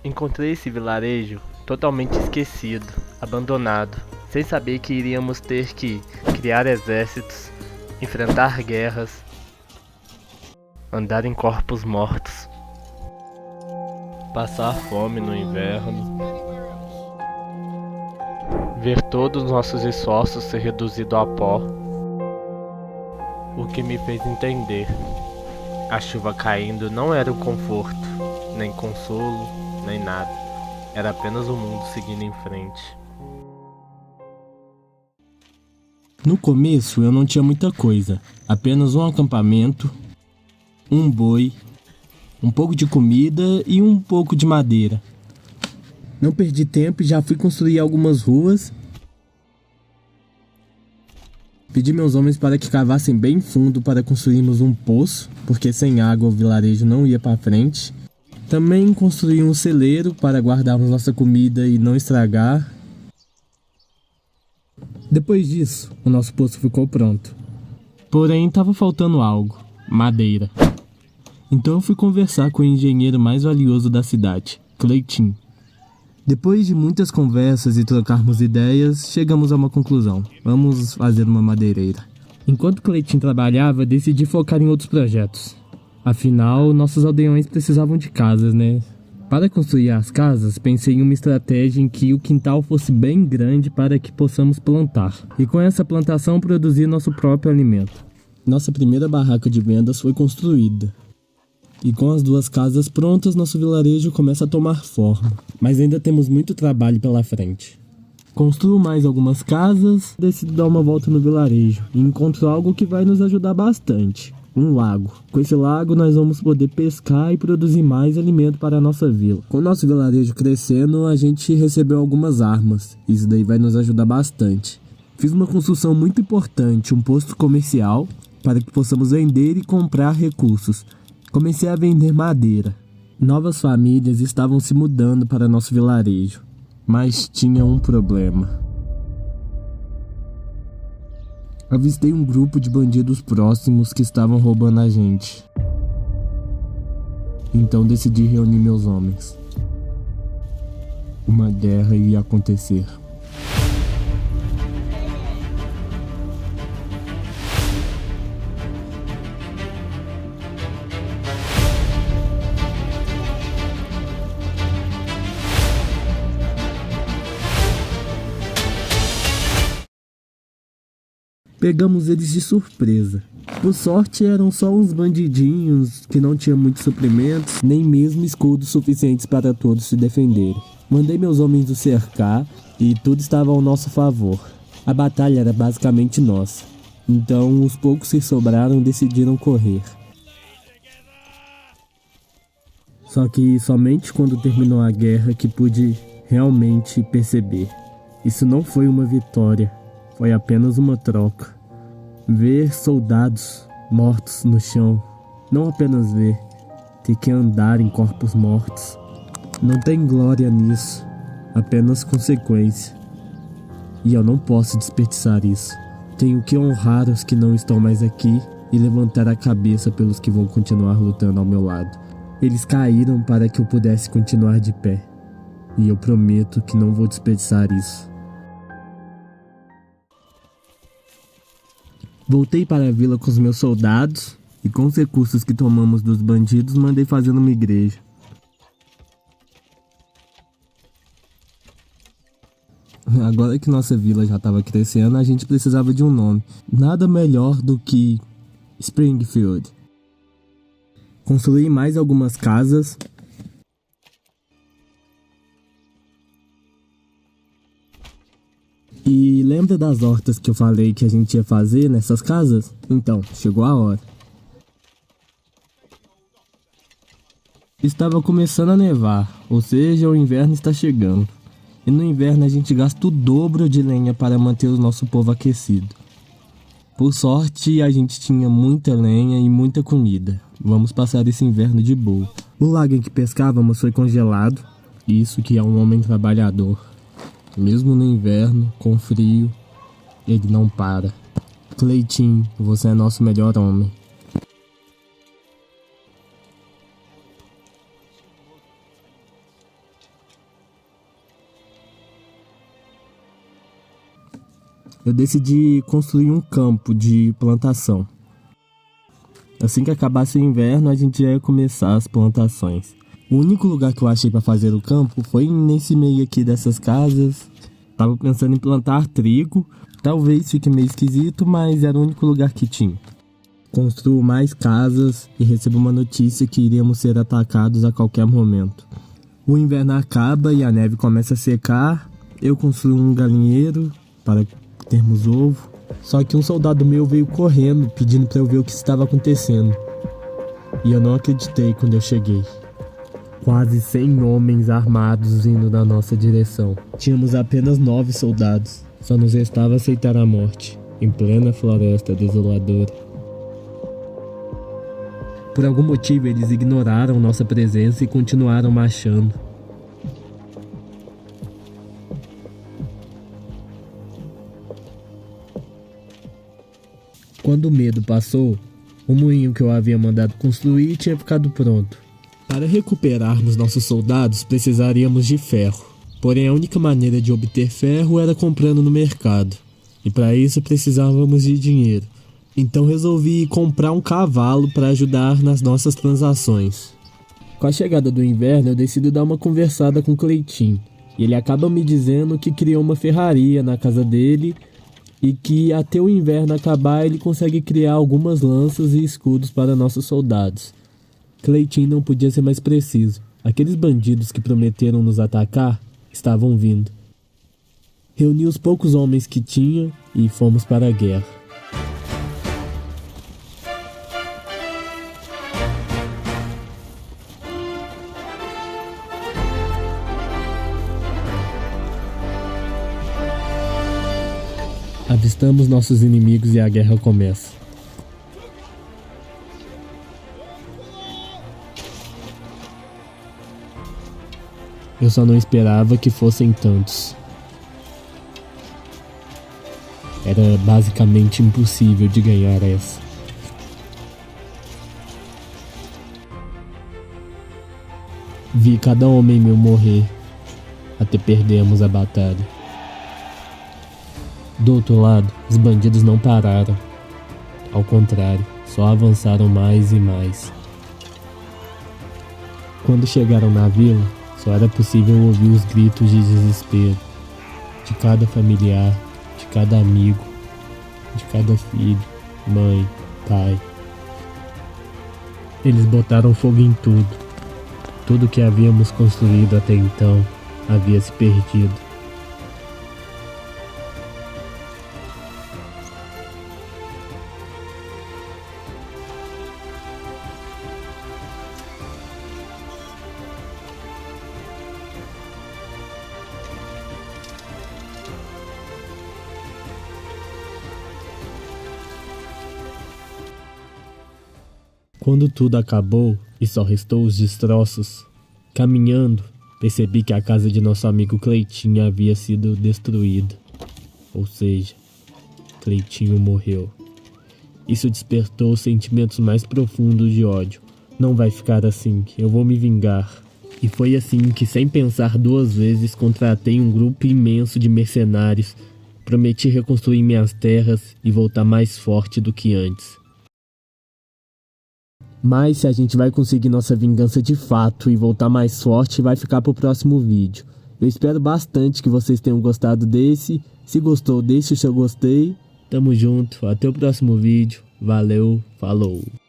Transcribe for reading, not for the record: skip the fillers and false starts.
Encontrei esse vilarejo totalmente esquecido, abandonado, sem saber que iríamos ter que criar exércitos, enfrentar guerras, andar em corpos mortos, passar fome no inverno, ver todos os nossos esforços ser reduzido a pó, o que me fez entender. A chuva caindo não era um conforto, nem consolo, nem nada. Era apenas o mundo seguindo em frente. No começo eu não tinha muita coisa, apenas um acampamento, um boi, um pouco de comida e um pouco de madeira. Não perdi tempo e já fui construir algumas ruas. Pedi meus homens para que cavassem bem fundo para construirmos um poço, porque sem água o vilarejo não ia para frente. Também construí um celeiro para guardarmos nossa comida e não estragar. Depois disso, o nosso poço ficou pronto. Porém, estava faltando algo: madeira. Então eu fui conversar com o engenheiro mais valioso da cidade, Cleitinho. Depois de muitas conversas e trocarmos ideias, chegamos a uma conclusão: vamos fazer uma madeireira. Enquanto Cleitinho trabalhava, decidi focar em outros projetos. Afinal, nossos aldeões precisavam de casas, né? Para construir as casas, pensei em uma estratégia em que o quintal fosse bem grande para que possamos plantar. E com essa plantação produzir nosso próprio alimento. Nossa primeira barraca de vendas foi construída. E com as 2 casas prontas, nosso vilarejo começa a tomar forma. Mas ainda temos muito trabalho pela frente. Construo mais algumas casas, decido dar uma volta no vilarejo e encontro algo que vai nos ajudar bastante: um lago. Com esse lago nós vamos poder pescar e produzir mais alimento para a nossa vila. Com o nosso vilarejo crescendo, a gente recebeu algumas armas. Isso daí vai nos ajudar bastante. Fiz uma construção muito importante, um posto comercial, para que possamos vender e comprar recursos. Comecei a vender madeira. Novas famílias estavam se mudando para nosso vilarejo, mas tinha um problema. Avistei um grupo de bandidos próximos que estavam roubando a gente. Então decidi reunir meus homens. Uma guerra ia acontecer. Pegamos eles de surpresa. Por sorte, eram só uns bandidinhos que não tinham muitos suprimentos, nem mesmo escudos suficientes para todos se defenderem. Mandei meus homens o cercar e tudo estava ao nosso favor. A batalha era basicamente nossa. Então, os poucos que sobraram decidiram correr. Só que somente quando terminou a guerra que pude realmente perceber. Isso não foi uma vitória. Foi apenas uma troca. Ver soldados mortos no chão. Não apenas ver, ter que andar em corpos mortos. Não tem glória nisso, apenas consequência. E eu não posso desperdiçar isso. Tenho que honrar os que não estão mais aqui e levantar a cabeça pelos que vão continuar lutando ao meu lado. Eles caíram para que eu pudesse continuar de pé. E eu prometo que não vou desperdiçar isso. Voltei para a vila com os meus soldados e com os recursos que tomamos dos bandidos mandei fazer uma igreja. Agora que nossa vila já estava crescendo, a gente precisava de um nome. Nada melhor do que Springfield. Construí mais algumas casas. E lembra das hortas que eu falei que a gente ia fazer nessas casas? Então, chegou a hora. Estava começando a nevar, ou seja, o inverno está chegando. E no inverno a gente gasta o dobro de lenha para manter o nosso povo aquecido. Por sorte, a gente tinha muita lenha e muita comida. Vamos passar esse inverno de boa. O lago em que pescávamos foi congelado. Isso que é um homem trabalhador. Mesmo no inverno, com frio, ele não para. Cleitinho, você é nosso melhor homem. eu decidi construir um campo de plantação. Assim que acabasse o inverno, a gente já ia começar as plantações. O único lugar que eu achei para fazer o campo foi nesse meio aqui dessas casas. Tava pensando em plantar trigo, talvez fique meio esquisito, mas era o único lugar que tinha. Construo mais casas e recebo uma notícia que iríamos ser atacados a qualquer momento. O inverno acaba e a neve começa a secar. Eu construo um galinheiro para termos ovo. Só que um soldado meu veio correndo pedindo para eu ver o que estava acontecendo. E eu não acreditei quando eu cheguei. Quase 100 homens armados vindo na nossa direção. Tínhamos apenas 9 soldados. Só nos restava aceitar a morte, em plena floresta desoladora. Por algum motivo eles ignoraram nossa presença e continuaram marchando. Quando o medo passou, o moinho que eu havia mandado construir tinha ficado pronto. Para recuperarmos nossos soldados, precisaríamos de ferro. Porém, a única maneira de obter ferro era comprando no mercado. E para isso precisávamos de dinheiro. Então resolvi comprar um cavalo para ajudar nas nossas transações. Com a chegada do inverno, eu decido dar uma conversada com o Cleitinho. E ele acaba me dizendo que criou uma ferraria na casa dele e que até o inverno acabar ele consegue criar algumas lanças e escudos para nossos soldados. Cleitinho não podia ser mais preciso. Aqueles bandidos que prometeram nos atacar estavam vindo. Reuni os poucos homens que tinha e fomos para a guerra. Avistamos nossos inimigos e a guerra começa. Eu só não esperava que fossem tantos. Era basicamente impossível de ganhar essa. Vi cada homem meu morrer, até perdermos a batalha. Do outro lado, os bandidos não pararam. Ao contrário, só avançaram mais e mais. Quando chegaram na vila, só era possível ouvir os gritos de desespero de cada familiar, de cada amigo, de cada filho, mãe, pai. Eles botaram fogo em tudo. Tudo que havíamos construído até então havia se perdido. Quando tudo acabou e só restou os destroços, caminhando, percebi que a casa de nosso amigo Cleitinho havia sido destruída. Ou seja, Cleitinho morreu. Isso despertou sentimentos mais profundos de ódio. Não vai ficar assim, eu vou me vingar. E foi assim que, sem pensar 2 vezes, contratei um grupo imenso de mercenários, prometi reconstruir minhas terras e voltar mais forte do que antes. Mas se a gente vai conseguir nossa vingança de fato e voltar mais forte, vai ficar pro próximo vídeo. Eu espero bastante que vocês tenham gostado desse. Se gostou, deixe o seu gostei. Tamo junto, até o próximo vídeo. Valeu, falou!